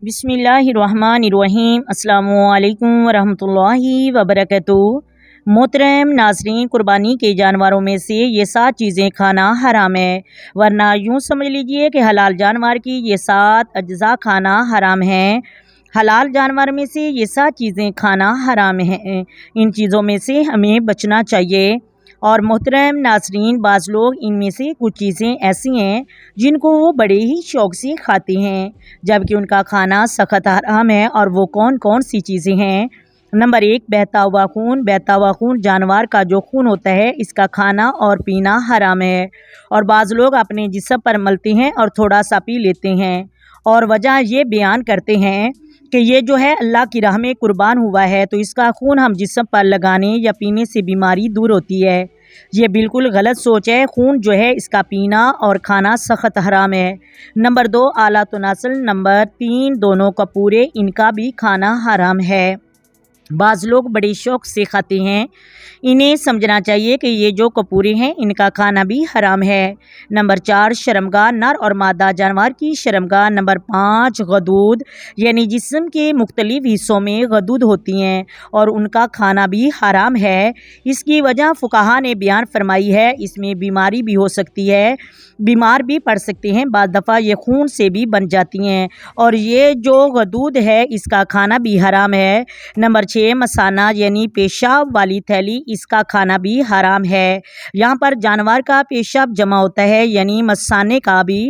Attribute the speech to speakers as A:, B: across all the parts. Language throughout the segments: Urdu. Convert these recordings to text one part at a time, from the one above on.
A: بسم اللہ الرحمن الرحیم۔ السلام علیکم ورحمۃ اللہ وبرکاتہ۔ محترم ناظرین، قربانی کے جانوروں میں سے یہ 7 چیزیں کھانا حرام ہے، ورنہ یوں سمجھ لیجئے کہ حلال جانور کی یہ 7 اجزاء کھانا حرام ہیں۔ حلال جانور میں سے یہ 7 چیزیں کھانا حرام ہیں، ان چیزوں میں سے ہمیں بچنا چاہیے۔ اور محترم ناظرین، بعض لوگ ان میں سے کچھ چیزیں ایسی ہیں جن کو وہ بڑے ہی شوق سے کھاتے ہیں، جبکہ ان کا کھانا سخت حرام ہے۔ اور وہ کون کون سی چیزیں ہیں؟ نمبر 1، بہتا ہوا خون۔ بہتا ہوا خون جانور کا جو خون ہوتا ہے، اس کا کھانا اور پینا حرام ہے۔ اور بعض لوگ اپنے جسم پر ملتے ہیں اور تھوڑا سا پی لیتے ہیں، اور وجہ یہ بیان کرتے ہیں کہ یہ جو ہے اللہ کی راہ میں قربان ہوا ہے، تو اس کا خون ہم جسم پر لگانے یا پینے سے بیماری دور ہوتی ہے۔ یہ بالکل غلط سوچ ہے۔ خون جو ہے اس کا پینا اور کھانا سخت حرام ہے۔ نمبر 2، آلات و نسل۔ نمبر 3، دونوں کپورے، ان کا بھی کھانا حرام ہے۔ بعض لوگ بڑے شوق سے کھاتے ہیں، انہیں سمجھنا چاہیے کہ یہ جو کپورے ہیں ان کا کھانا بھی حرام ہے۔ نمبر 4، شرمگاہ، نر اور مادہ جانور کی شرمگاہ۔ نمبر 5، غدود، یعنی جسم کے مختلف حصوں میں غدود ہوتی ہیں اور ان کا کھانا بھی حرام ہے۔ اس کی وجہ فقہا نے بیان فرمائی ہے، اس میں بیماری بھی ہو سکتی ہے، بیمار بھی پڑ سکتے ہیں، بعض دفعہ یہ خون سے بھی بن جاتی ہیں، اور یہ جو غدود ہے اس کا کھانا بھی حرام ہے۔ نمبر 6، مثانہ، یعنی پیشاب والی تھیلی، اس کا کھانا بھی حرام ہے۔ یہاں پر جانور کا پیشاب جمع ہوتا ہے، یعنی مثانے کا بھی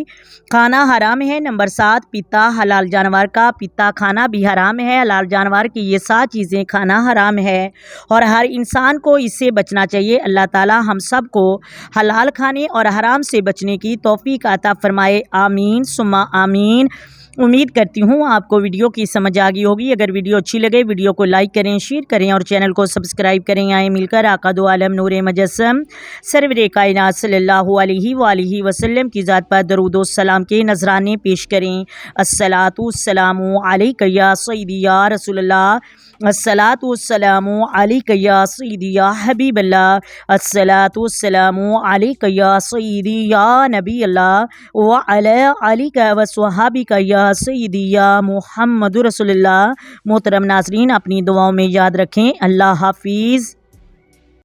A: کھانا حرام ہے۔ نمبر 7، پیتا، حلال جانور کا پیتا کھانا بھی حرام ہے۔ حلال جانور کی یہ 7 چیزیں کھانا حرام ہے، اور ہر انسان کو اس سے بچنا چاہیے۔ اللہ تعالی ہم سب کو حلال کھانے اور حرام سے بچنے کی توفیق عطا فرمائے، آمین ثم آمین۔ امید کرتی ہوں آپ کو ویڈیو کی سمجھ آ گئی ہوگی۔ اگر ویڈیو اچھی لگے ویڈیو کو لائک کریں، شیئر کریں اور چینل کو سبسکرائب کریں۔ آئیں مل کر آقا دو عالم نور مجسم سرور کائنات صلی اللہ علیہ وآلہ وسلم کی ذات پر درود و سلام کے نذرانے پیش کریں۔ الصلاۃ والسلام علیک یا سیدی یا رسول اللہ، الصلاۃ والسلام علیک یا سیدی یا حبیب اللہ، الصلاۃ والسلام علیک یا سیدی یا نبی اللہ، وعلی آلک وصحابک یا سیدی یا محمد رسول اللہ۔ محترم ناظرین، اپنی دعاؤں میں یاد رکھیں۔ اللہ حافظ۔